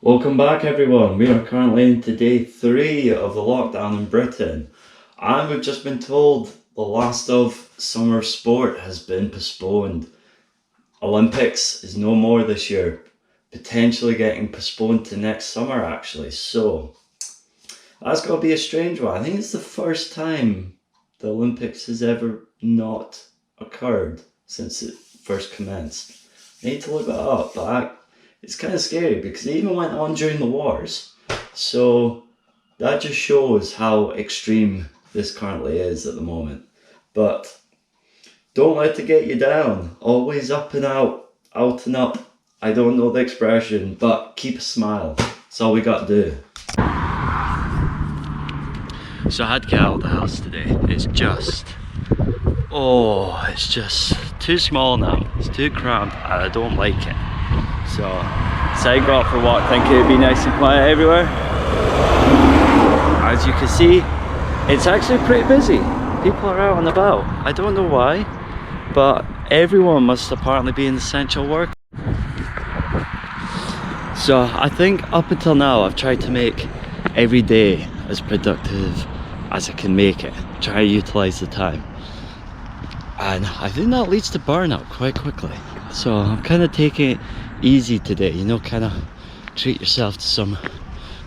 Welcome back, everyone. We are currently into day 3 of the lockdown in Britain, and we've just been told the last of summer sport has been postponed. Olympics is no more this year, potentially getting postponed to next summer, actually. So that's got to be a strange one. I think it's the first time the Olympics has ever not occurred since it first commenced. I need to look that up, but it's kind of scary because it even went on during the wars. So that just shows how extreme this currently is at the moment. But don't let it get you down. Always up and out and up. I don't know the expression, but keep a smile. That's all we got to do. So I had to get out of the house today. It's just too small now. It's too cramped and I don't like it. So I go out for a walk thinking it'd be nice and quiet everywhere. As you can see, it's actually pretty busy. People are out and about. I don't know why, but everyone must apparently be an essential worker. So I think up until now I've tried to make every day as productive as I can make it. Try to utilise the time. And I think that leads to burnout quite quickly. So I'm kind of taking it easy today, kind of treat yourself to some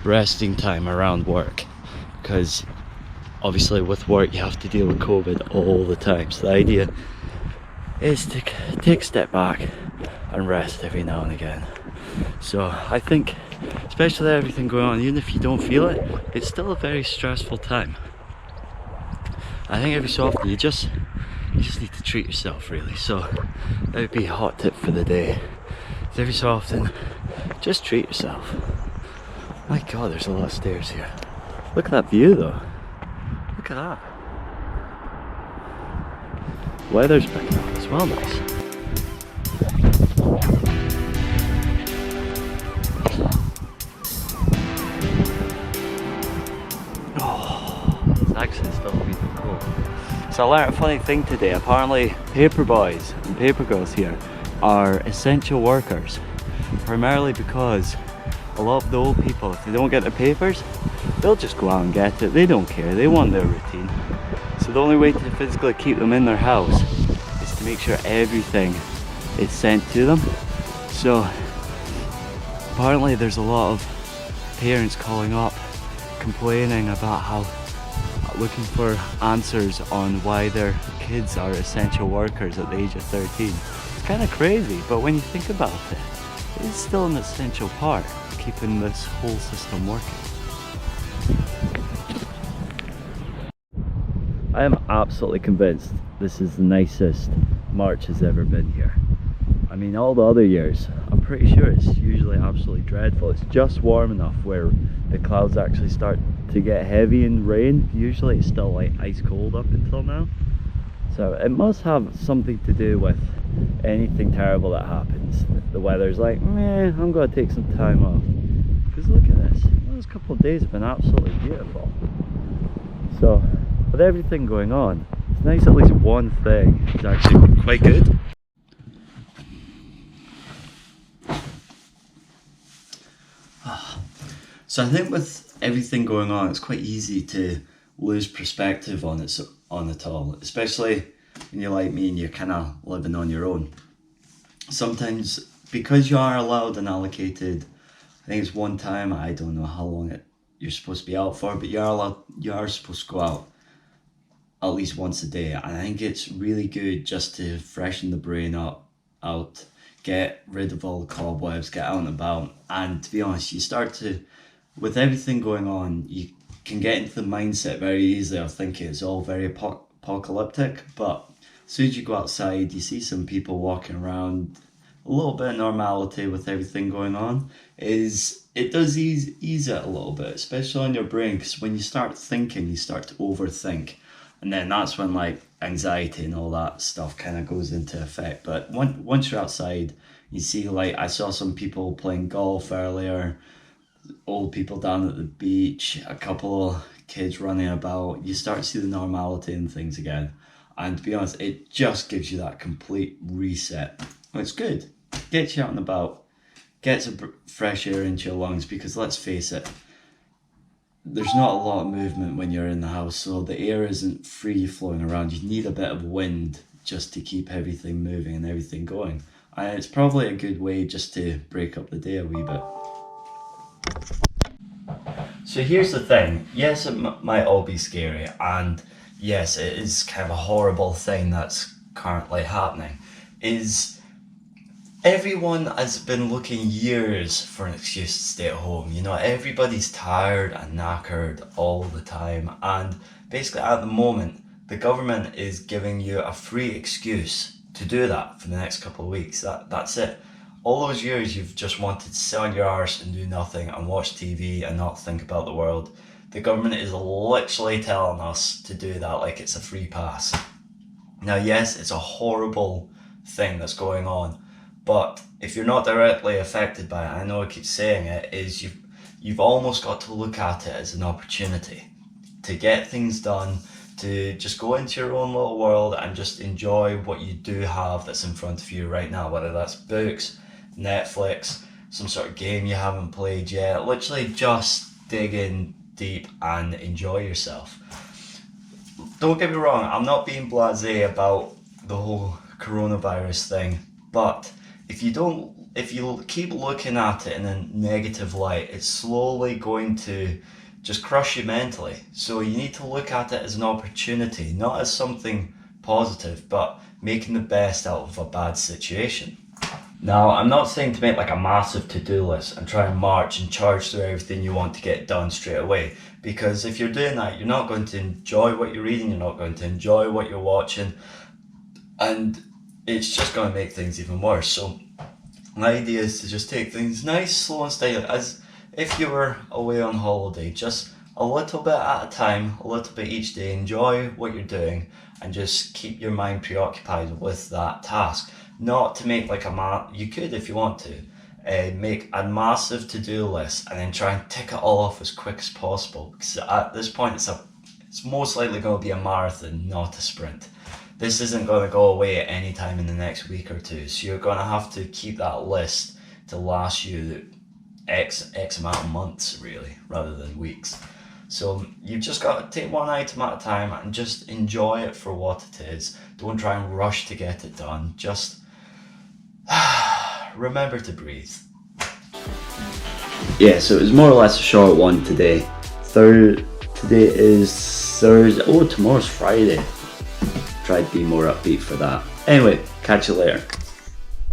resting time around work. Because obviously with work you have to deal with COVID all the time. So the idea is to take a step back and rest every now and again. So I think, especially with everything going on, even if you don't feel it, it's still a very stressful time. I think every so often you just need to treat yourself, really. So that would be a hot tip for the day. Every so often, just treat yourself. My God, there's a lot of stairs here. Look at that view though. Look at that. Weather's picking up as well, nice. It's actually still really cool. So I learned a funny thing today. Apparently paper boys and paper girls here are essential workers, primarily because a lot of the old people, if they don't get their papers, they'll just go out and get it. They don't care, they want their routine. So the only way to physically keep them in their house is to make sure everything is sent to them. So apparently there's a lot of parents calling up complaining about how looking for answers on why their kids are essential workers at the age of 13. It's kind of crazy, but when you think about it, it is still an essential part of keeping this whole system working. I am absolutely convinced this is the nicest March has ever been here. I mean, all the other years, I'm pretty sure it's usually absolutely dreadful. It's just warm enough where the clouds actually start to get heavy and rain. Usually it's still like ice cold up until now. So it must have something to do with anything terrible that happens. The weather's like, meh, I'm gonna take some time off. Because look at this, those couple of days have been absolutely beautiful. So with everything going on, it's nice at least one thing is actually quite good. So I think with everything going on, it's quite easy to lose perspective on it all, especially when you're like me and you're kind of living on your own. Sometimes, because you are allowed and allocated, I think it's one time, I don't know how long you're supposed to be out for, but you are supposed to go out at least once a day. And I think it's really good just to freshen the brain out, get rid of all the cobwebs, get out and about. And to be honest, with everything going on, you can get into the mindset very easily of thinking it's all very apocalyptic. But as soon as you go outside, you see some people walking around, a little bit of normality with everything going on. It does ease it a little bit, especially on your brain, because when you start thinking, you start to overthink. And then that's when like anxiety and all that stuff kind of goes into effect. But once you're outside, you see, like, I saw some people playing golf earlier, old people down at the beach, a couple of kids running about. You start to see the normality in things again. And to be honest, it just gives you that complete reset. It's good. Gets you out and about, get some fresh air into your lungs, because let's face it, there's not a lot of movement when you're in the house, so the air isn't free flowing around. You need a bit of wind just to keep everything moving and everything going. And it's probably a good way just to break up the day a wee bit. So here's the thing, yes, it might all be scary, and yes, it is kind of a horrible thing that's currently happening, is everyone has been looking years for an excuse to stay at home. You know, everybody's tired and knackered all the time, and basically at the moment, the government is giving you a free excuse to do that for the next couple of weeks. That's it. All those years you've just wanted to sit on your arse and do nothing and watch TV and not think about the world. The government is literally telling us to do that like it's a free pass. Now, yes, it's a horrible thing that's going on, but if you're not directly affected by it, I know I keep saying it, is you've almost got to look at it as an opportunity to get things done, to just go into your own little world and just enjoy what you do have that's in front of you right now, whether that's books, Netflix, some sort of game you haven't played yet. Literally just dig in deep and enjoy yourself. Don't get me wrong, I'm not being blasé about the whole coronavirus thing, but if you keep looking at it in a negative light, it's slowly going to just crush you mentally. So you need to look at it as an opportunity, not as something positive, but making the best out of a bad situation. Now, I'm not saying to make like a massive to-do list and try and march and charge through everything you want to get done straight away, because if you're doing that, you're not going to enjoy what you're reading, you're not going to enjoy what you're watching, and it's just going to make things even worse. So my idea is to just take things nice, slow and steady, as if you were away on holiday, just a little bit at a time, a little bit each day. Enjoy what you're doing and just keep your mind preoccupied with that task. Not to make like you could if you want to, make a massive to-do list and then try and tick it all off as quick as possible, because at this point it's most likely going to be a marathon, not a sprint. This isn't going to go away at any time in the next week or two, so you're going to have to keep that list to last you X amount of months, really, rather than weeks. So you've just got to take one item at a time and just enjoy it for what it is. Don't try and rush to get it done. Just remember to breathe. Yeah, so it was more or less a short one today. Today is Thursday. Oh, tomorrow's Friday. Try to be more upbeat for that. Anyway, catch you later.